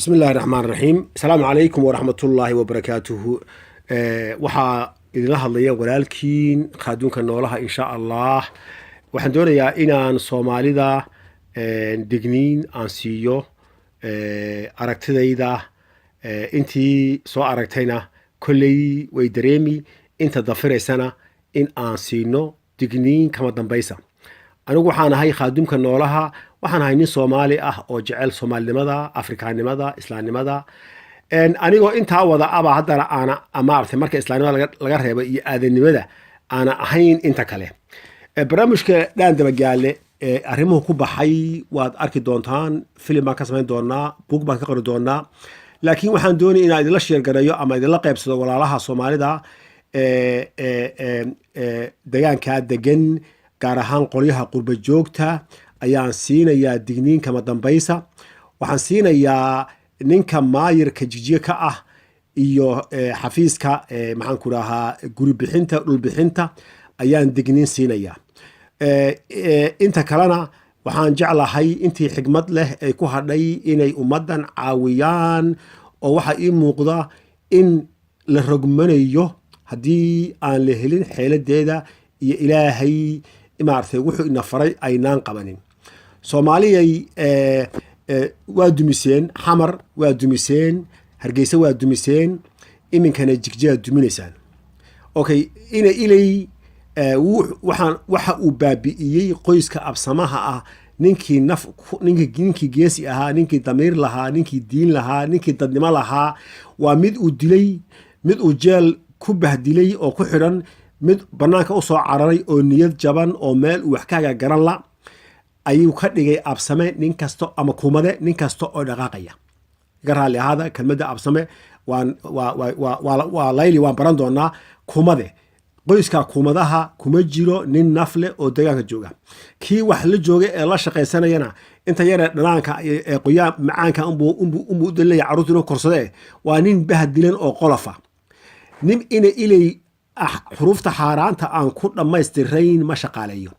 بسم الله الرحمن الرحيم السلام عليكم ورحمة الله وبركاته waxaa idinla hadlaya walaalkiin khaaduunka noolaha insha Allah waxaan doonayaa inaan Soomaalida digniin aan siiyo aragtidayda intii soo aragtayna kolley way dareemi inta dafireysana in aan siino digniin kama dambaysa anigu waxaan ahay khaaduunka noolaha waxaan ahay nin Soomaali ah oo jecel Soomaalinimada Afrikaanimada Islaamnimada anigoo intaa wada aba haddana aana amaartay marka islaamnimada laga reebo iyo aadanimada aana ahayn inta kale barnaamijka dhaan dabagaale arrimuhu ku baxay waad arki doontaan filim baan ka samayn doonaa buug baan ka qori doonaa laakiin waxaan doonay inaan idinla sheer gareeyo ama idinla qaybsado walaalaha Soomaalida deegaanka degan gaar ahaan qolyaha qurba joogta ayaan siinayaa digniin kama dambaysa waxaan siinayaa ninka maayirka jijiye ka ah iyo xafiiska maxaan ku rahaa guri bixinta dhul bixinta ayaan digniin siinayaa inta kalena waxaan jeclahay intii xigmad leh ay ku hadhay inay ummadan caawiyaan oo waxa ii muuqda in la rogmanayo haddii aan la helin xeeladeeda iyo ilaahay maartay wuxuu ina faray aynaan qabanin Soomaaliyay waa dumiseen xamar waa dumiseen hargeysa waa dumiseen iminkana jigjiga duminaysaan okay ina ilay waxa uu baabi'iyey qoyska absamaha ah ninkii geesi ahaa ninkii damiir lahaa ninkii diin lahaa ninkii dadnimo lahaa waa mid uu dilay mid uu jeel ku bahdilay oo ku xidhan mid banaanka u soo cararay oo niyad jaban oo meel uu wax kaaga garan la ayuu ka dhigay absame nin kasto ama kumade nin kasto oo dhaqaaqaya garaali ahada kelmadda absame waa layli waan baran doonaa kumade qoyska kumadaha kuma jiro nin nafle oo deegaanka jooga kii wax la jooga ee la shaqaysanayana inta yare dhanaanka ee qoyaan macaanka umbu dalay caruurtu korsade waa nin bahdilan oo qolofa nin ina ilay xurufta xaaraanta aan ku dhamaystirayn ma shaqaaleeyo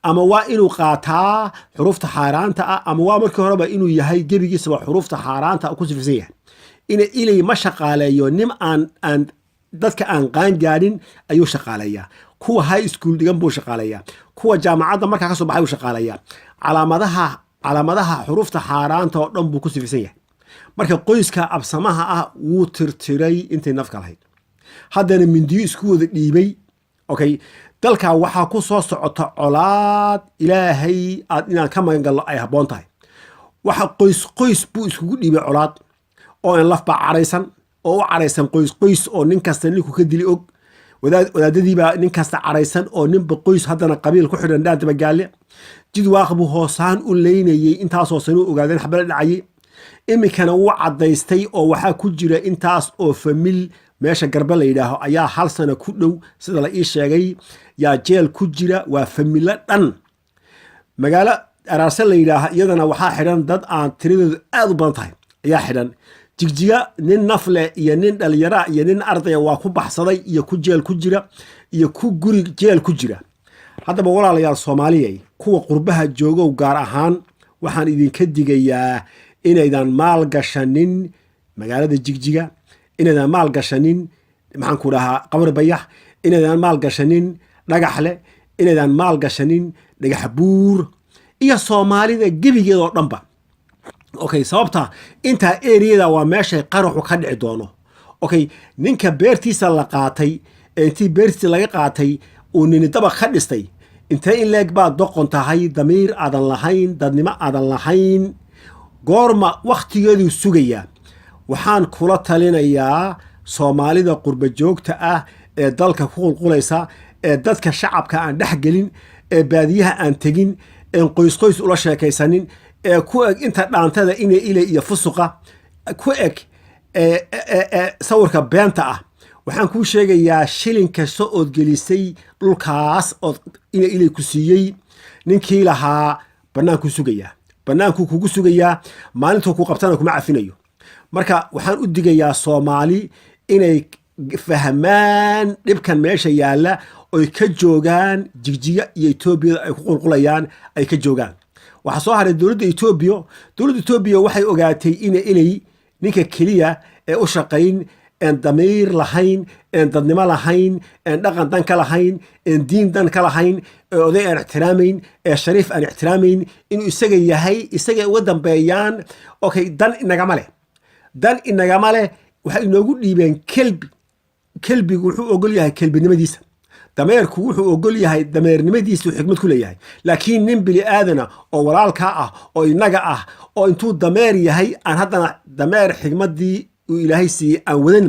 ama waa inuu qaataa xurufta xaaraanta ah ama waa markii horeba inuu yahay gebigiisaba xurufta xaaraanta ku sifaysan yahay ina ilay ma shaqaaleeyo nim aan dadka aan qaan gaadhin ayuu shaqaaleeyaa kuwa high school dhigan buu shaqaaleeyaa kuwa jaamacadda markaa ka soo baxay buu shaqaaleeyaa calaamadaha xurufta xaaraanta oo dhan buu ku sifaysan yahay marka qoyska absamaha ah wuu tirtiray intii nafka lahayd haddana mindiyo isku wada dhiibay okay dalka waxaa ku soo socota colaad ilaahay aad inaan ka magan galno ay habboon tahay waxa qoys buu iskugu dhiibay colaad oo aan lafba caraysan oo u caraysan qoys oo nin kasta ninku ka dili og wadaadadiibaa nin kasta caraysan oo ninba qoys haddana qabiil ku xidhan dhaan dabagaale jid waaq buu hoosaan u leynayay intaasoo sano ogaadeen xabala dhacayay iminkana wuu caddaystay oo waxaa ku jira intaas oo famil meesha garba la yidhaaho ayaa hal sano ku dhow sida la ii sheegay yaa jeel ku jira waa familo dhan magaalo araarse la yidhaaha iyadana waxaa xidhan dad aan tiradoodu aad u badan tahay ayaa xidhan jigjiga nin nafle iyo nin dhalinyara iyo nin ardaya waa ku baxsaday iyo ku jeel ku jira iyo ku guri jeel ku jira haddaba walaalayaal Soomaaliyay kuwa qurbaha joogow gaar ahaan waxaan idinka digayaa inaydan maal gashanin magaalada jigjiga inaydan maal gashanin maxaan ku dhahaa qabar bayax inaydan maal gashanin dhagaxle inaydan maal gashanin dhagax buur iyo Soomaalida gebigeeda oo dhanba okay sababta inta area waa meesha qaraxu ka dhici doono okay ninka beertiisa la qaatay intii beertiisa laga qaatay oo nin daba ka dhistay inta in leeg baa doqon tahay damiir aadan lahayn dadnimo aadan lahayn goorma waqtigeedu sugaya waxaan kula talinayaa Soomaalida qurba joogta ah ee dalka ku qulqulaysa ee dadka shacabka aan dhaxgelin ee baadiyaha aan tegin ee qoys ula sheekaysanin ee ku eg inta dhaantada inay ilay iyo fusuqa ku eg sawirka beenta ah waxaan kuu sheegayaa shilin kasta ood gelisay dhulkaas oo inay ilay ku siiyey ninkii lahaa banaanku sugayaa banaanku kugu sugayaa maalintuu ku qabtana kuma cafinayo marka waxaan u digayaa Soomaali inay fahmaan dhibkan meesha yaala oo ka joogaan jigjiga iyo Itoobiya ay ku qulqulayaan ay ka joogaan waxa soo haray dawladda Itoobiya waxay ogaatay inay ninka keliya ee u shaqayn een damiir lahayn een dadnimo lahayn een dhaqan dan ka lahayn een diin dan ka lahayn ee oday aan ixtiraamayn ee shariif aan ixtiraamayn inuu isaga yahay isaga uga dambeeyaan okay dan inagama leh waxay inoogu dhiibeen kelbigu wuxuu ogol yahay kelbinimadiisa dameerku wuxuu ogol yahay dameernimadiisu xikmad ku leeyahay laakiin nin bili aadana oo walaalka ah oo inaga ah oo intuu dameer yahay aan haddana dameer xikmadii uu ilaahay siiyey aan wadan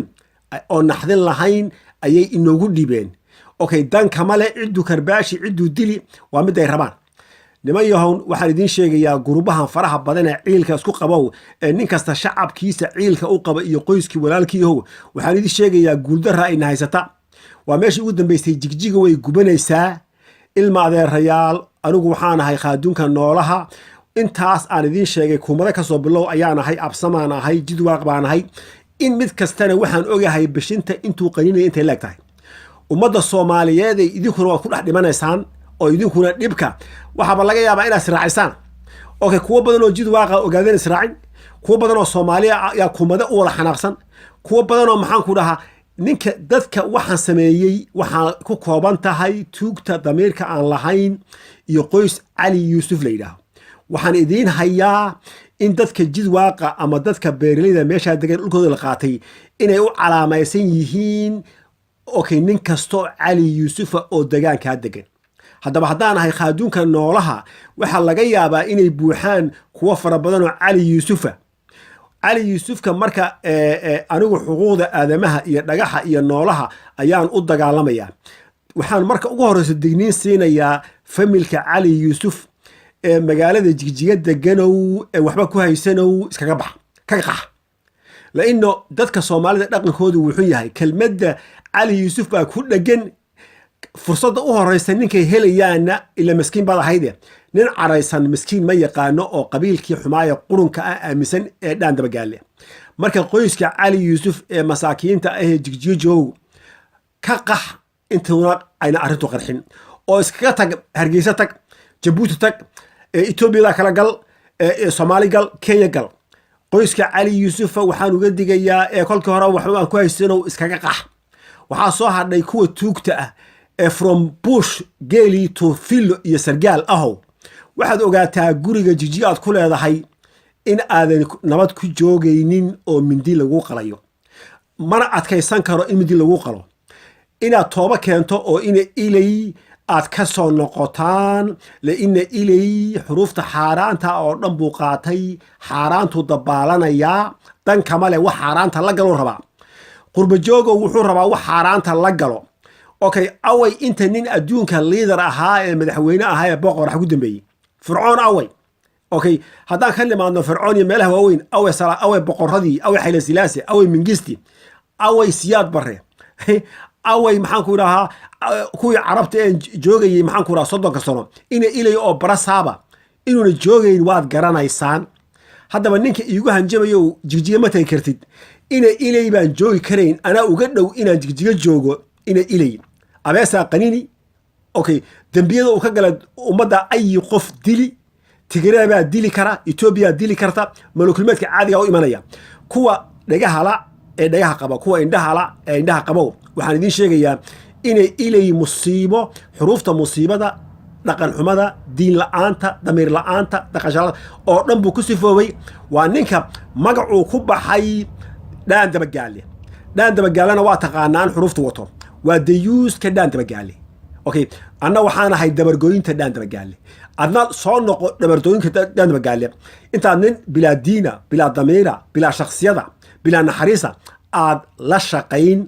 oo naxdin lahayn ayay inoogu dhiibeen okay dan kama leh cidduu karbaashi cidduu dili waa mid ay rabaan niman yahown waxaan idiin sheegayaa gurubahan faraha badan ee ciilka isku qabow ee nin kasta shacabkiisa ciilka u qaba iyo qoyskii walaalkiihow waxaan idiin sheegayaa guuldarra ayna haysata waa meeshii ugu dambaysay jigjiga way gubanaysaa ilma adeerayaal anigu waxaan ahay khaaduunka noolaha intaas aan idiin sheegay kuumada ka soo bilow ayaan ahay absamaan ahay jidwaaq baan ahay in mid kastana waxaan ogahay bishinta intuu qaninaya intay leeg tahay ummadda soomaaliyeed ay idinkuna waad ku dhex dhimanaysaan oo idinkuna dhibka waxaaba laga yaabaa inaad israacisaan okay kuwo badan oo jidwaaqa ogaadeen israacin kuwo badan oo soomaaliya ayaa kuumada u wada xanaaqsan kuwo badan oo maxaan ku dhahaa ninka dadka waxaan sameeyey waxaa ku kooban tahay tuugta damiirka aan lahayn iyo qoys cali yuusuf la yidhaaho waxaan idiin hayaa in dadka jidwaaqa ama dadka beeraleyda meeshaa degan dhulkooda la qaatay inay u calaamaysan yihiin okay nin kastoo cali yuusufa oo degaankaa degan haddaba haddaan ahay khaaduunka noolaha waxaa laga yaabaa inay buuxaan kuwo fara badan oo cali yuusufka marka anigu xuquuqda aadamaha iyo dhagaxa iyo noolaha ayaan u dagaalamayaa waxaan marka ugu horeysa digniin siinayaa familka cali yuusuf ee magaalada jigjiga deganow ee waxba ku haysanow iskaga qax laino dadka soomaalida dhaqankoodu wuxuu yahay kelmadda cali yuusuf baa ku dhegan fursadda u horeysa ninkay helayaana ila maskiin baad ahayde nin caraysan miskiin ma yaqaano oo qabiilkii xumaaya qurunka ah aaminsan ee dhaan dabagaale marka qoyska cali yuusuf ee masaakiinta ahee jigjiga joogo ka qax intuuna ayna arrintu qarxin oo iskaga tag hargeysa tag jabuuti tag etoobiyada kala gal soomaali gal kenya gal qoyska cali yuusufa waxaan uga digayaa ee kolkii hore waxba aan ku haysanow iskaga qax waxaa soo hadhay kuwa tuugta ah ee from bush geeli to fillo iyo sargaal ahow waxaad ogaataa guriga jigjiga aad ku leedahay in aadan nabad ku joogaynin oo mindi lagu qalayo mana adkaysan karo in mindi lagu qalo inaad tooba keento oo ina ilay aad ka soo noqotaan laina ilay xuruufta xaaraanta oo dhan buu qaatay xaaraantuu dabaalanayaa dan kama leh wax xaaraanta la galuu rabaa qurbajoogo wuxuu rabaa wax xaaraanta la galo okay away inta nin adduunka liidar ahaa ee madaxweyne ahaa ee boqor wax ku dambeeyey fircoon away okay haddaan ka nimaadno fircoon iyo meelaha waaweyn away boqoradii away xayla silaase away mingisti away siyaad barre away maxaan ku idhahaa kuwii carabta ee joogayey maxaan ku idhaha 30 sano ina ilay oo barasaaba inuuna joogayn waad garanaysaan haddaba ninka iigu hanjabayo jigjiga ma tagi kartid ina ilay baan joogi karayn anaa uga dhow inaan jigjiga joogo ina ilay abeesaa qanini okay dembiyada uu ka gala ummadda ayi qof dili tigray baa dili kara etoobiya dili karta malkulmeedka caadiga u imanaya kuwa dhagahala ee dhagaha qaba kuwa indhahala ee indhaha qabo waxaan idiin sheegayaa inay ilay musiibo xuruufta musiibada dhaqan xumada diin la'aanta damiir la'aanta dhaqashada oo dhan buu ku sifoobay waa ninka magacuu ku baxay dhaan dabagaalena waa taqaanaan xuruufta wato waa dayuuska dhaan dabagaale okay anna waxaan ahay dabargooyinta dhaan dabagaale adna soo noqo dabargooyinka dhaan dabagaale intaad nin bilaa diina bilaa damiira bilaa shakhsiyada bilaa naxariisa aad la shaqayn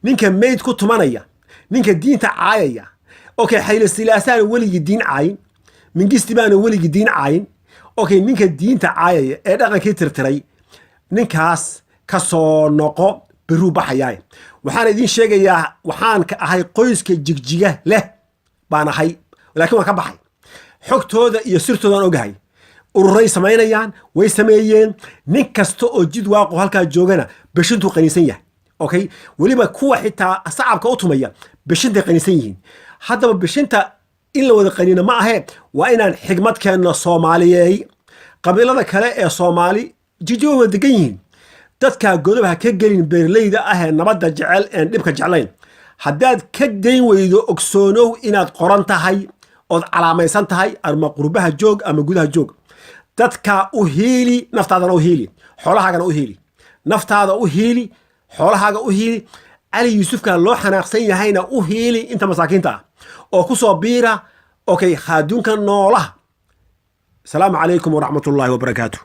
ninka mayd ku tumanaya ninka diinta caayaya okay xayla silaasaana weligii diin caayin mingisti baana weligii diin caayin okay ninka diinta caayaya ee dhaqankii tirtiray ninkaas ka soo noqo beruu baxayaa waxaan idiin sheegayaa waxaan ka ahay qoyska jigjiga leh baan ahay laakiin waan ka baxay xogtooda iyo sirtoodaan ogahay ururay samaynayaan way sameeyeen nin kasta oo jidwaaqo halkaa joogana beshintuu qaniisan yahay okay weliba kuwa xitaa sacabka u tumaya beshintay qaniisan yihiin haddaba beshinta in la wada qaniina ma ahee waa inaan xigmad keenno soomaaliyeey qabiilada kale ee soomaali jigjiga wada degan yihiin dadkaa godob ha ka gelin beerleyda ahee nabadda jecel een dhibka jeclayn haddaad ka geyn weydo ogsoonow inaad qoran tahay ood calaamaysan tahay ama qurbaha joog ama gudaha joog dadkaa u hiili naftaadana u hiili xoolahaagana u hiili naftaada u hiili xoolahaaga u hiili cali yuusufka loo xanaaqsan yahayna u hiili inta masaakiinta ah oo ku soo biira okay khaaduunka noolaha السلام عليكم ورحمة الله وبركاته.